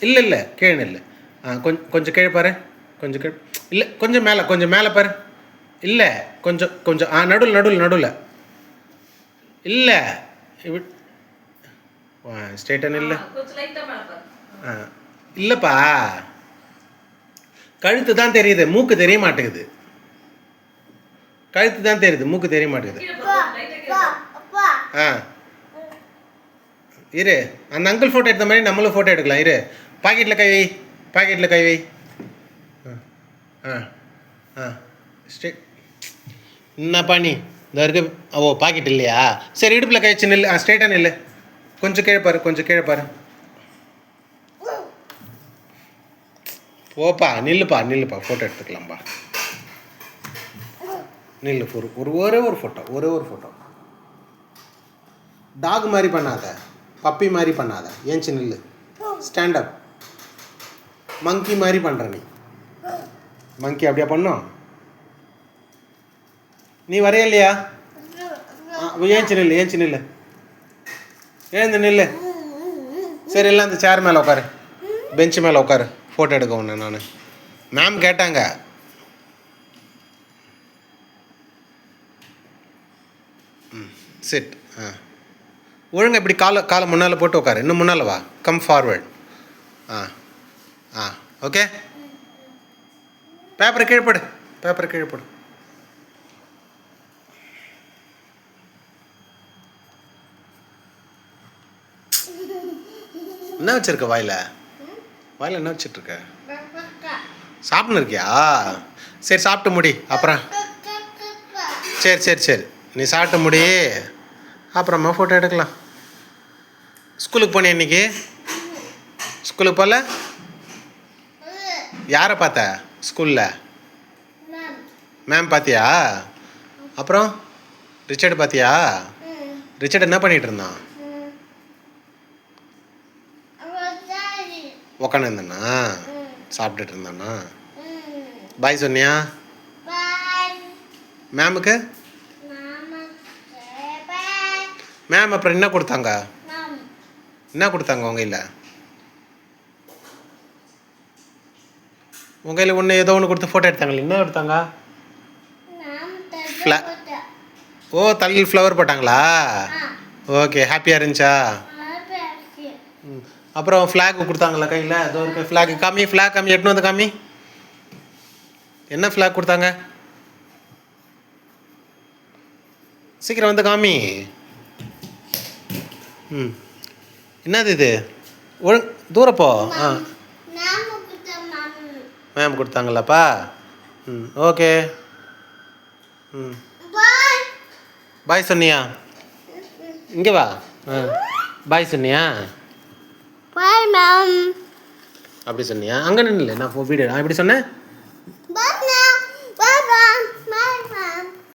இல்லை இல்லை கீழே இல்லை. கொஞ்சம் கீழே பாரு. கொஞ்சம் கீழே. இல்லை கொஞ்சம் மேலே பாரு. இல்லை கொஞ்சம் நடுவில் நடுவில் நடுவில். இல்லை ஸ்ட்ரெயிட்டாக இல்லை. இல்லைப்பா, கழுத்து தான் தெரியுது, மூக்கு தெரிய மாட்டேங்குது. கழுத்து தான் தெரியுது, மூக்கு தெரிய மாட்டேங்குது. இரு, அந்த அங்கிள் ஃபோட்டோ எடுத்த மாதிரி நம்மளும் ஃபோட்டோ எடுக்கலாம். இரு, பாக்கெட்டில் கை வை, பாக்கெட்டில் கை வை. ஸ்ட்ரெயிட் என்னப்பா நீ இந்த இருக்கு. ஓ பாக்கெட் இல்லையா? சரி, இடுப்பில் கை வச்சு நில்லு. ஸ்ட்ரெயிட்டாக நில்லு. கொஞ்சம் கீழே பாரு, கொஞ்சம் கீழே பாரு. ஓப்பா, நில்லுப்பா, ஃபோட்டோ எடுத்துக்கலாம்ப்பா. நில்லு. ஒரே ஒரு ஃபோட்டோ. டாக் மாதிரி பண்ணாத, பப்பி மாதிரி பண்ணாத. ஏஞ்சி நில்லு. ஸ்டாண்டப். மங்கி மாதிரி பண்ணுற நீ. மங்கி அப்படியா பண்ணோம்? நீ வரைய இல்லையா? ஏஞ்சி நில்லு. எழுந்து நில்லு. சரி, எல்லாம் அந்த சேர் மேலே உட்காரு, பெஞ்சு மேலே உட்காரு. ஃபோட்டோ எடுக்க ஒன்று நான். மேம் கேட்டாங்க. சிட். ஒழுங்காக இப்படி காலை முன்னால் போட்டு உட்காரு. இன்னும் முன்னால் வா. Come forward. ஓகே. பேப்பரை கீழ்ப்படு. என்ன வச்சிருக்க வாயில் என்ன வச்சிட்ருக்க? சாப்பிட்னு இருக்கியா? சரி, சாப்பிட்டு முடி. அப்புறம் சரி, நீ சாப்பிட்டு முடி, அப்புறமா ஃபோட்டோ எடுக்கலாம். ஸ்கூலுக்கு போனியா இன்னைக்கு? ஸ்கூலுக்கு போகல? யாரை பார்த்த ஸ்கூலில்? மேம் பார்த்தியா? அப்புறம் ரிச்சர்டு பார்த்தியா? ரிச்சர்டு என்ன பண்ணிகிட்டு இருந்தான்? உக்காந்து இருந்தானா? சாப்பிட்டுட்டு இருந்தானா? பாய் சொன்னியா மேமுக்கு? மேம் அப்புறம் என்ன கொடுத்தாங்க உங்கள் கையில்? உங்கள் கையில் ஒன்று ஏதோ ஒன்று கொடுத்து ஃபோட்டோ எடுத்தாங்களே, என்ன எடுத்தாங்க? ஓ, தலையில் ஃப்ளவர் போட்டாங்களா? ஓகே, ஹாப்பியாக இருந்துச்சா? அப்புறம் ஃப்ளாக் கொடுத்தாங்களா கையில்? அதோ இருக்க ஃப்ளாக் காமி, எட்டுன்னு வந்து காமி. என்ன ஃப்ளாக் கொடுத்தாங்க? சீக்கிரம் வந்து காமி. என்னது இது? தூரப்போ. மேம் கொடுத்தாங்களாப்பா? ஓகே. பாய் சொன்னியா? இங்கே வா. பாய் சொன்னியா? பாய் மேம் அப்படி சொன்னியா? அங்கே நின்று நான் வீடியோ நான் எப்படி சொன்னேன்?